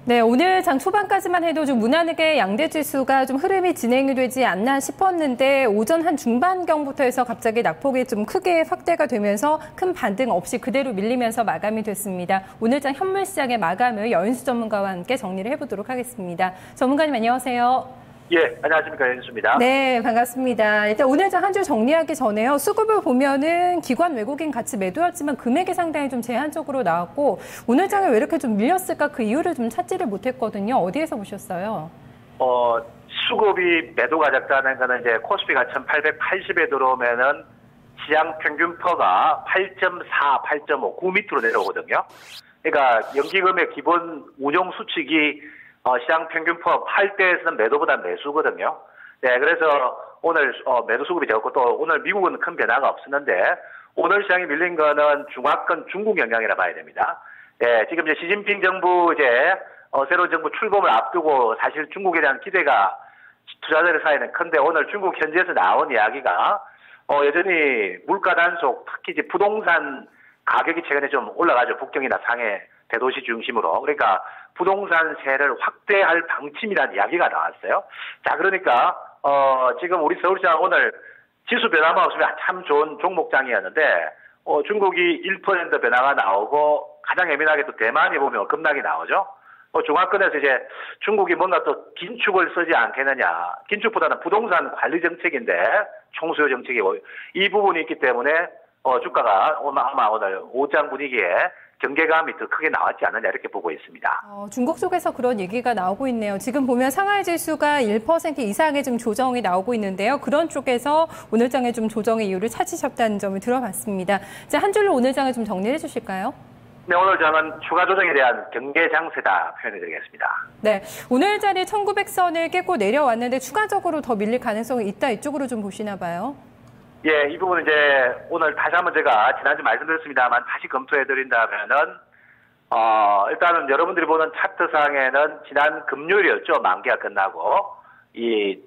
네, 오늘 장 초반까지만 해도 좀 무난하게 양대 지수가 좀 흐름이 진행이 되지 않나 싶었는데 오전 한 중반경부터 해서 갑자기 낙폭이 좀 크게 확대가 되면서 큰 반등 없이 그대로 밀리면서 마감이 됐습니다. 오늘 장 현물시장의 마감을 여인수 전문가와 함께 정리를 해보도록 하겠습니다. 전문가님 안녕하세요. 예, 안녕하십니까. 연수입니다. 네, 반갑습니다. 일단 오늘 장 한 주 정리하기 전에요. 수급을 보면은 기관 외국인 같이 매도였지만 금액이 상당히 좀 제한적으로 나왔고 오늘 장에 왜 이렇게 좀 밀렸을까 그 이유를 좀 찾지를 못했거든요. 어디에서 보셨어요? 수급이 매도가 적다는 거는 이제 코스피가 1880에 들어오면은 시장 평균 퍼가 8.4, 8.5, 9 밑으로 내려오거든요. 그러니까 연기금의 기본 운용 수칙이 시장 평균 퍼 8대에서는 매도보다 매수거든요. 네, 그래서 오늘 매도 수급이 적고 또 오늘 미국은 큰 변화가 없었는데 오늘 시장이 밀린 거는 중화권 중국 영향이라 봐야 됩니다. 네, 지금 이제 시진핑 정부 새로운 정부 출범을 앞두고 사실 중국에 대한 기대가 투자자들 사이는 큰데 오늘 중국 현지에서 나온 이야기가 여전히 물가 단속, 특히 이제 부동산 가격이 최근에 좀 올라가죠. 북경이나 상해 대도시 중심으로. 그러니까 부동산세를 확대할 방침이라는 이야기가 나왔어요. 자, 그러니까 지금 우리 서울시장 오늘 지수 변화만 없으면 참 좋은 종목장이었는데 중국이 1% 변화가 나오고 가장 예민하게 또 대만이 보면 급락이 나오죠. 중화권에서 이제 중국이 뭔가 또 긴축을 쓰지 않겠느냐. 긴축보다는 부동산 관리 정책인데 총수요 정책이 이 부분이 있기 때문에 주가가 아마 오늘 오장 분위기에 경계감이 더 크게 나왔지 않느냐 이렇게 보고 있습니다. 중국 쪽에서 그런 얘기가 나오고 있네요. 지금 보면 상하이 지수가 1% 이상의 좀 조정이 나오고 있는데요. 그런 쪽에서 오늘 장에 좀 조정의 이유를 찾으셨다는 점을 들어봤습니다. 이제 한 줄로 오늘 장을 좀 정리해 주실까요? 네, 오늘 장은 추가 조정에 대한 경계 장세다 표현해 드리겠습니다. 네, 오늘 자리 1900선을 깨고 내려왔는데 추가적으로 더 밀릴 가능성이 있다 이쪽으로 좀 보시나 봐요. 예, 이 부분은 이제 오늘 다시 한번 제가 지난주 말씀드렸습니다만 다시 검토해드린다면은, 일단은 여러분들이 보는 차트상에는 지난 금요일이었죠. 만기가 끝나고. 이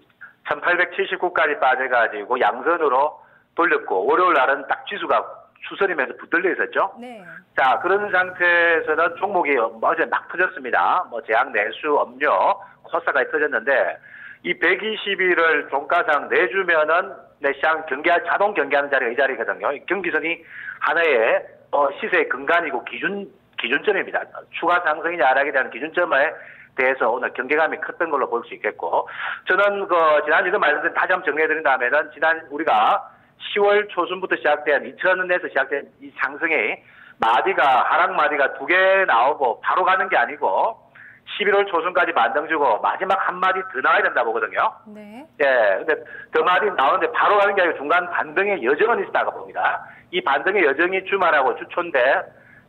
1879까지 빠져가지고 양선으로 돌렸고, 월요일 날은 딱 지수가 추선이면서 붙들려 있었죠. 네. 자, 그런 상태에서는 종목이 어제 막 터졌습니다. 제약, 내수, 음료, 코스닥이 터졌는데, 이 120일을 종가상 내주면은 시장 자동 경계하는 자리가 이 자리거든요. 경기선이 하나의 시세의 근간이고 기준점입니다. 추가 상승이냐 하락에 대한 기준점에 대해서 오늘 경계감이 컸던 걸로 볼 수 있겠고, 저는 지난주에도 말씀드린 다시 한번 정리해드린다면은 우리가 10월 초순부터 시작된 2000원에서 시작된 이 상승의 하락 마디가 2개 나오고 바로 가는 게 아니고 11월 초순까지 반등 주고 마지막 한 마디 더 나와야 된다 보거든요. 네. 예, 근데 더 마디 나오는데 바로 가는 게 아니고 중간 반등의 여정은 있다고 봅니다. 이 반등의 여정이 주말하고 주초인데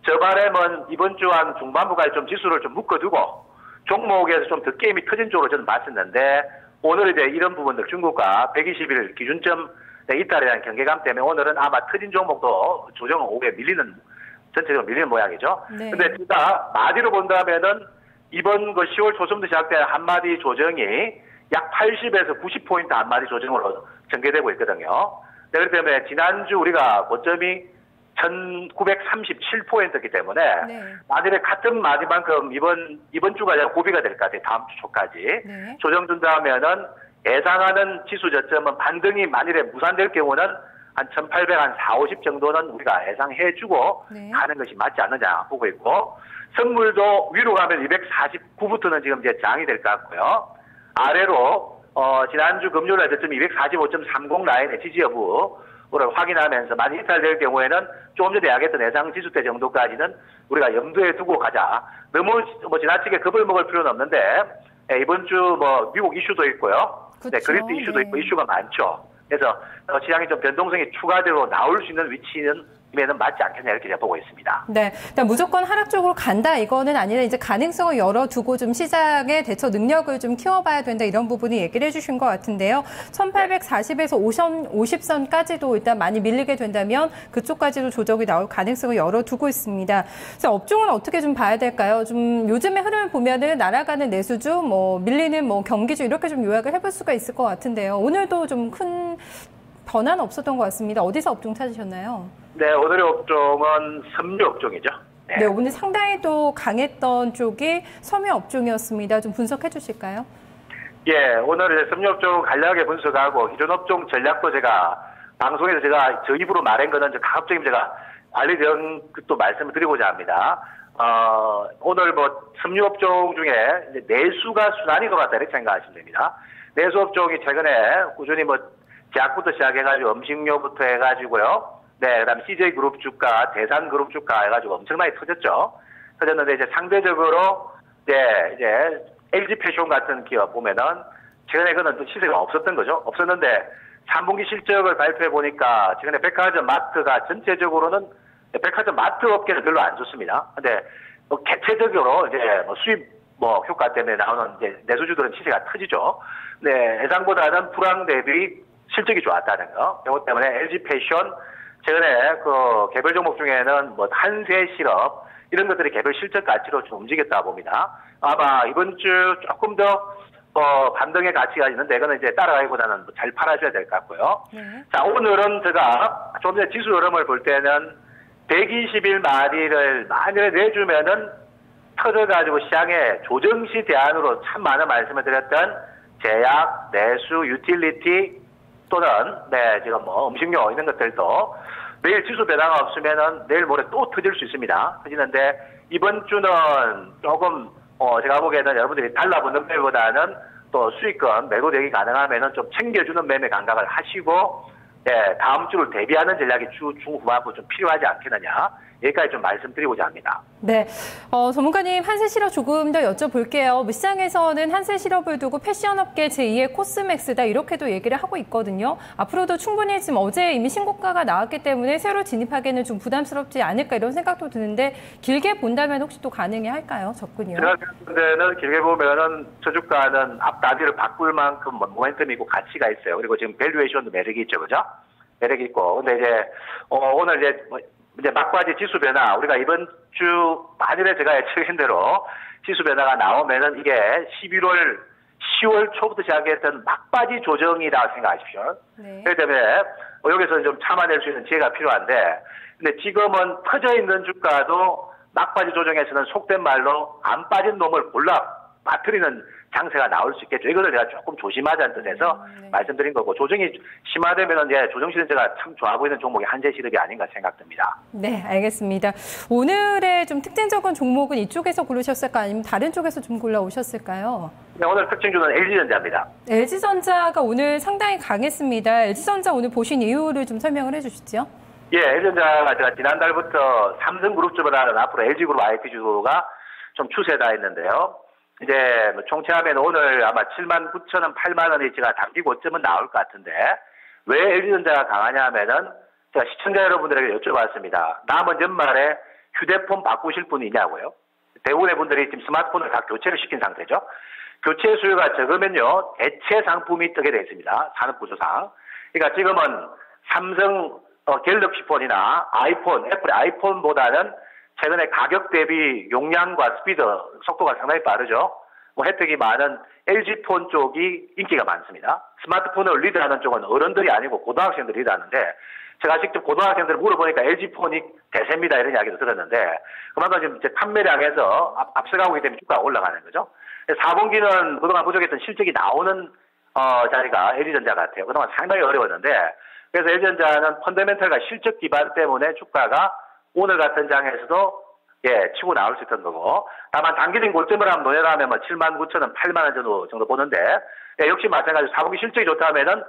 저 바람은 이번 주 한 중반부까지 좀 지수를 좀 묶어두고 종목에서 좀 더 게임이 터진 쪽으로 저는 봤었는데 오늘 이제 이런 부분들 중국과 120일 기준점 이탈이라는 경계감 때문에 오늘은 아마 터진 종목도 조정은 오후에 전체적으로 밀리는 모양이죠. 네. 근데 둘 다 마디로 본다면은 이번 10월 초순부터 시작된 한마디 조정이 약 80에서 90포인트 한마디 조정으로 전개되고 있거든요. 네, 그렇기 때문에 지난주 우리가 고점이 1937포인트이기 때문에 만일에 같은 마디만큼 이번 주가 고비가 될 것 같아요. 다음 주 초까지. 네. 조정 준다면은 예상하는 지수 저점은 반등이 만일에 무산될 경우는 한 1800, 한 450 정도는 우리가 예상해주고 가는 것이 맞지 않느냐 보고 있고, 선물도 위로 가면 249부터는 지금 이제 장이 될 것 같고요. 아래로, 지난주 금요일날 저점 245.30 라인의 지지 여부를 확인하면서 만약 이탈될 경우에는 조금 전에 이야기했던 예상 지수대 정도까지는 우리가 염두에 두고 가자. 너무 지나치게 겁을 먹을 필요는 없는데, 이번 주 미국 이슈도 있고요. 네, 그리스 이슈도 있고 이슈가 많죠. 그래서 시장이 좀 변동성이 추가적으로 나올 수 있는 위치는 맞지 않겠냐 이렇게 보고 있습니다. 네, 일단 무조건 하락 쪽으로 간다 이거는 아니라 이제 가능성을 열어두고 좀 시장의 대처 능력을 좀 키워봐야 된다 이런 부분이 얘기를 해주신 것 같은데요. 1840에서 50선까지도 일단 많이 밀리게 된다면 그쪽까지도 조정이 나올 가능성을 열어두고 있습니다. 그래서 업종은 어떻게 좀 봐야 될까요? 좀 요즘의 흐름을 보면은 날아가는 내수주, 밀리는 경기주 이렇게 좀 요약을 해볼 수가 있을 것 같은데요. 오늘도 좀 큰 변화는 없었던 것 같습니다. 어디서 업종 찾으셨나요? 네, 오늘의 업종은 섬유 업종이죠. 네, 오늘 상당히 또 강했던 쪽이 섬유업종이었습니다. 좀 분석해 주실까요? 예, 오늘 이제 섬유업종 간략하게 분석하고 기존업종 전략도 제가 방송에서 제가 저 입으로 말한 거는 가급적이면 제가 관리된 또 말씀을 드리고자 합니다. 오늘 뭐 섬유업종 중에 이제 내수가 순환인 것 같다 이렇게 생각하시면 됩니다. 내수업종이 최근에 꾸준히 뭐 제약부터 시작해가지고 음식료부터 해가지고요. 네, 그다음 CJ 그룹 주가, 대산 그룹 주가 해가지고 엄청나게 터졌죠. 터졌는데 이제 상대적으로 이제 LG 패션 같은 기업 보면은 최근에 그는 또 시세가 없었던 거죠. 없었는데 3분기 실적을 발표해 보니까 최근에 백화점 마트가 전체적으로는 백화점 마트 업계는 별로 안 좋습니다. 근데 뭐 개체적으로 이제 뭐 수입 뭐 효과 때문에 나오는 이제 내수주들은 시세가 터지죠. 네, 예상보다는 불황 대비 실적이 좋았다는 거. 이것 때문에 LG 패션 최근에 그 개별 종목 중에는 뭐 한세 실업 이런 것들이 개별 실적 가치로 좀 움직였다 봅니다. 아마 이번 주 조금 더 반등의 가치가 있는데 이거는 이제 따라가기보다는 잘 팔아줘야 될 것 같고요. 네. 자, 오늘은 제가 좀 전에 지수 흐름을 볼 때는 120일 만일을 만일에 내주면은 터져가지고 시장에 조정시 대안으로 참 많은 말씀을 드렸던 제약, 내수, 유틸리티 또는 네 지금 뭐 음식료 이런 것들도 내일 지수 변화가 없으면은 내일 모레 또 터질 수 있습니다. 터지는데 이번 주는 조금 제가 보기에는 여러분들이 달라붙는 매보다는 또 수익권 매도되기 가능하면은 좀 챙겨주는 매매 감각을 하시고 네, 다음 주를 대비하는 전략이 중후반부 좀 필요하지 않겠느냐. 여기까지 좀 말씀드리고자 합니다. 네, 전문가님 한세실업 조금 더 여쭤볼게요. 뭐 시장에서는 한세실업을 두고 패션업계 제2의 코스맥스다 이렇게도 얘기를 하고 있거든요. 앞으로도 충분히 지금 어제 이미 신고가가 나왔기 때문에 새로 진입하기에는 좀 부담스럽지 않을까 이런 생각도 드는데 길게 본다면 혹시 또 가능해 할까요? 접근이요? 제가 생각하는 길게 보면은 저주가는 앞다리를 바꿀 만큼 모멘텀이 있고 가치가 있어요. 그리고 지금 밸류에이션도 매력이 있죠, 그죠? 매력이 있고. 근데 이제 오늘 이제 막바지 지수 변화, 우리가 이번 주 만일에 제가 예측한 대로 지수 변화가 나오면은 이게 10월 초부터 시작했던 막바지 조정이라고 생각하십시오. 네. 그렇기 때문에 여기서 좀 참아낼 수 있는 지혜가 필요한데, 근데 지금은 터져 있는 주가도 막바지 조정에서는 속된 말로 안 빠진 놈을 골라 빠뜨리는 장세가 나올 수 있겠죠. 이거를 제가 조금 조심하자는 뜻에서 네. 말씀드린 거고, 조정이 심화되면 이제 조정실은 제가 참 좋아 보이는 종목이 한세실업이 아닌가 생각됩니다. 네, 알겠습니다. 오늘의 좀 특징적인 종목은 이쪽에서 고르셨을까요? 아니면 다른 쪽에서 좀 골라오셨을까요? 네, 오늘 특징주는 LG전자입니다. LG전자가 오늘 상당히 강했습니다. LG전자 오늘 보신 이유를 좀 설명을 해주시죠. 예, LG전자가 제가 지난달부터 삼성그룹주를 하는 앞으로 LG그룹 IP주가 좀 추세다 했는데요. 이제 총체하면 오늘 아마 79,000원, 8만원이 제가 단기 고점은 나올 것 같은데 왜 LG전자가 강하냐 하면은 제가 시청자 여러분들에게 여쭤봤습니다. 남은 연말에 휴대폰 바꾸실 분이 있냐고요. 대부분의 분들이 지금 스마트폰을 다 교체를 시킨 상태죠. 교체 수요가 적으면요, 대체 상품이 뜨게 되어 있습니다. 산업구조상. 그러니까 지금은 삼성 갤럭시 폰이나 아이폰, 애플의 아이폰보다는 최근에 가격 대비 용량과 스피드, 속도가 상당히 빠르죠. 뭐 혜택이 많은 LG폰 쪽이 인기가 많습니다. 스마트폰을 리드하는 쪽은 어른들이 아니고 고등학생들이 리드하는데 제가 직접 고등학생들을 물어보니까 LG폰이 대세입니다 이런 이야기도 들었는데 그만큼 지금 이제 판매량에서 앞서가고 있기 때문에 주가가 올라가는 거죠. 4분기는 그동안 부족했던 실적이 나오는 자리가 LG전자 같아요. 그동안 상당히 어려웠는데 그래서 LG전자는 펀더멘털과 실적 기반 때문에 주가가 오늘 같은 장에서도 치고 나올 수 있던 거고 다만 단기적인 고점을 한번 노려라면 79,000원, 8만원 정도 보는데 역시 마찬가지로 4분기 실적이 좋다면은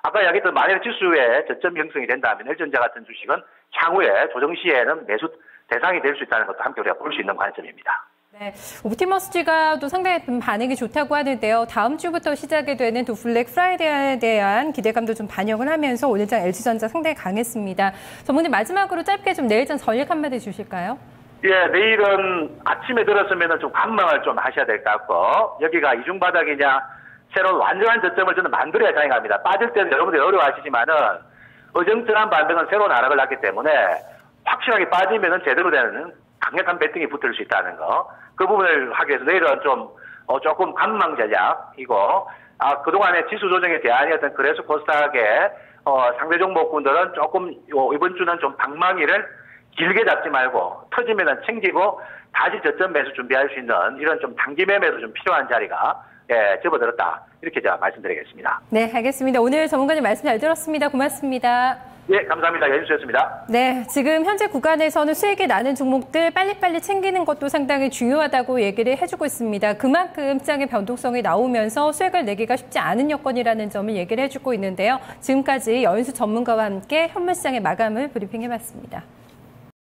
아까 이야기했던 만일 지수에 저점 형성이 된다면 LG전자 같은 주식은 향후에 조정 시에는 매수 대상이 될 수 있다는 것도 함께 우리가 볼 수 있는 관점입니다. 네, 옵티머스지가 또 상당히 반응이 좋다고 하는데요. 다음 주부터 시작이 되는 또 블랙 프라이데이에 대한 기대감도 좀 반영을 하면서 오늘장 LG전자 상당히 강했습니다. 전문님 마지막으로 짧게 좀 내일장 전략 한마디 주실까요? 예, 내일은 아침에 들었으면 좀 관망을 좀 하셔야 될 것 같고 여기가 이중바닥이냐 새로운 완전한 저점을 저는 만들어야 가능합니다. 빠질 때는 여러분들이 어려워하시지만은 어정쩡한 반등은 새로운 하락을 났기 때문에 확실하게 빠지면은 제대로 되는 강력한 배팅이 붙을 수 있다는 거. 그 부분을 하기 위해서 내일은 좀 조금 관망 전략이고 그동안의 지수 조정에 대한이었던 그래서 코스닥의 상대 종목군들은 조금 이번 주는 좀 방망이를 길게 잡지 말고 터지면은 챙기고 다시 저점 매수 준비할 수 있는 이런 좀 단기 매매도 좀 필요한 자리가 접어들었다. 이렇게 제가 말씀드리겠습니다. 네, 알겠습니다. 오늘 전문가님 말씀 잘 들었습니다. 고맙습니다. 예, 감사합니다. 연수였습니다. 네, 지금 현재 구간에서는 수익이 나는 종목들 빨리빨리 챙기는 것도 상당히 중요하다고 얘기를 해주고 있습니다. 그만큼 시장의 변동성이 나오면서 수익을 내기가 쉽지 않은 여건이라는 점을 얘기를 해주고 있는데요. 지금까지 여인수 전문가와 함께 현물시장의 마감을 브리핑해봤습니다.